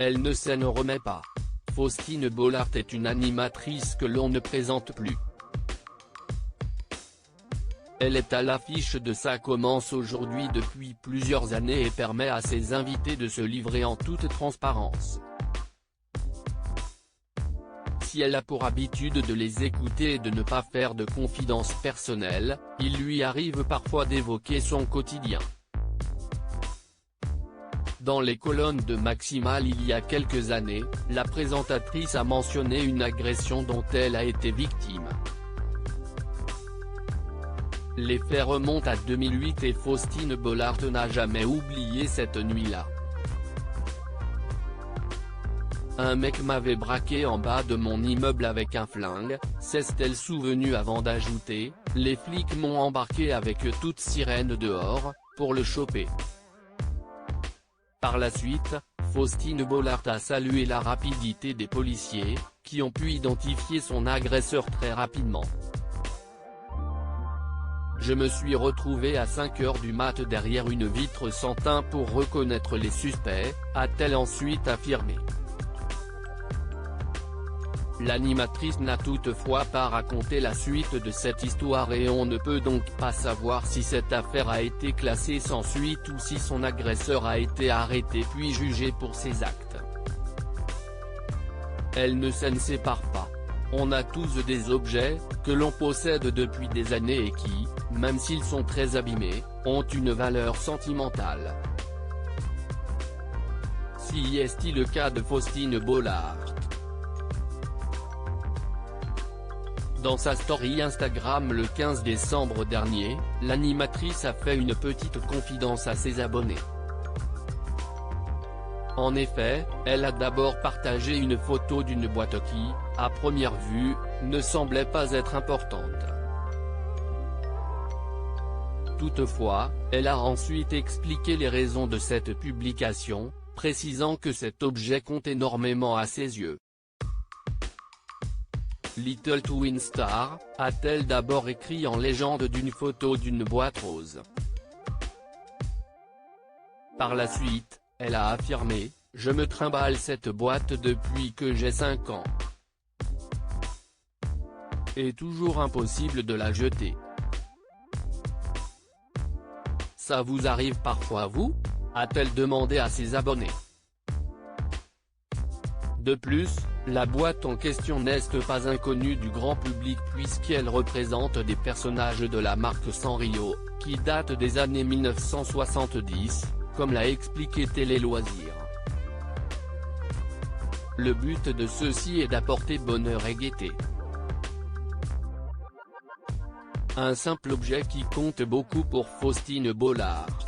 Elle ne s'en remet pas. Faustine Bollaert est une animatrice que l'on ne présente plus. Elle est à l'affiche de Ça commence aujourd'hui depuis plusieurs années et permet à ses invités de se livrer en toute transparence. Si elle a pour habitude de les écouter et de ne pas faire de confidences personnelles, il lui arrive parfois d'évoquer son quotidien. Dans les colonnes de Maximal il y a quelques années, la présentatrice a mentionné une agression dont elle a été victime. Les faits remontent à 2008 et Faustine Bollaert n'a jamais oublié cette nuit-là. Un mec m'avait braqué en bas de mon immeuble avec un flingue, s'est-elle souvenue avant d'ajouter, les flics m'ont embarqué avec toute sirène dehors, pour le choper. Par la suite, Faustine Bollaert a salué la rapidité des policiers, qui ont pu identifier son agresseur très rapidement. Je me suis retrouvée à 5 h du mat derrière une vitre sans teint pour reconnaître les suspects, a-t-elle ensuite affirmé. L'animatrice n'a toutefois pas raconté la suite de cette histoire et on ne peut donc pas savoir si cette affaire a été classée sans suite ou si son agresseur a été arrêté puis jugé pour ses actes. Elle ne s'en sépare pas. On a tous des objets, que l'on possède depuis des années et qui, même s'ils sont très abîmés, ont une valeur sentimentale. Si est-il le cas de Faustine Bollaert? Dans sa story Instagram le 15 décembre dernier, l'animatrice a fait une petite confidence à ses abonnés. En effet, elle a d'abord partagé une photo d'une boîte qui, à première vue, ne semblait pas être importante. Toutefois, elle a ensuite expliqué les raisons de cette publication, précisant que cet objet compte énormément à ses yeux. Little Twin Star, a-t-elle d'abord écrit en légende d'une photo d'une boîte rose. Par la suite, elle a affirmé, « Je me trimballe cette boîte depuis que j'ai 5 ans. Et toujours impossible de la jeter. » Ça vous arrive parfois vous? A-t-elle demandé à ses abonnés. De plus, la boîte en question n'est pas inconnue du grand public puisqu'elle représente des personnages de la marque Sanrio, qui datent des années 1970, comme l'a expliqué Télé Loisirs. Le but de ceux-ci est d'apporter bonheur et gaieté. Un simple objet qui compte beaucoup pour Faustine Bollaert.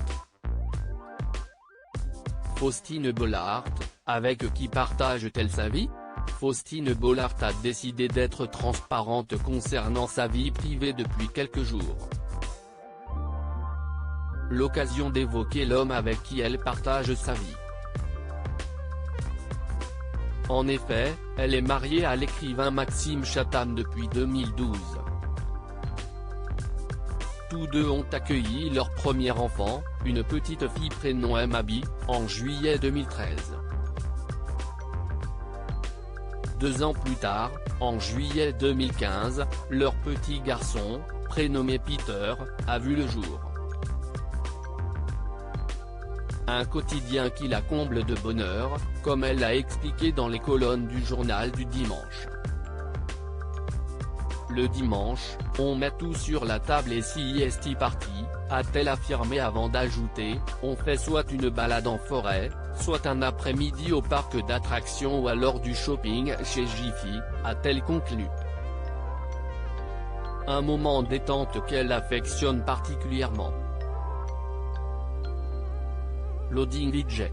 Faustine Bollaert, avec qui partage-t-elle sa vie? Faustine Bollaert a décidé d'être transparente concernant sa vie privée depuis quelques jours. L'occasion d'évoquer l'homme avec qui elle partage sa vie. En effet, elle est mariée à l'écrivain Maxime Chatham depuis 2012. Tous deux ont accueilli leur premier enfant, une petite fille prénom Mabi, en juillet 2013. 2 ans plus tard, en juillet 2015, leur petit garçon, prénommé Peter, a vu le jour. Un quotidien qui la comble de bonheur, comme elle l'a expliqué dans les colonnes du journal du dimanche. Le dimanche, on met tout sur la table et si est parti, a-t-elle affirmé avant d'ajouter, on fait soit une balade en forêt, soit un après-midi au parc d'attractions ou alors du shopping chez Jiffy, a-t-elle conclu. Un moment détente qu'elle affectionne particulièrement. Loading VJ.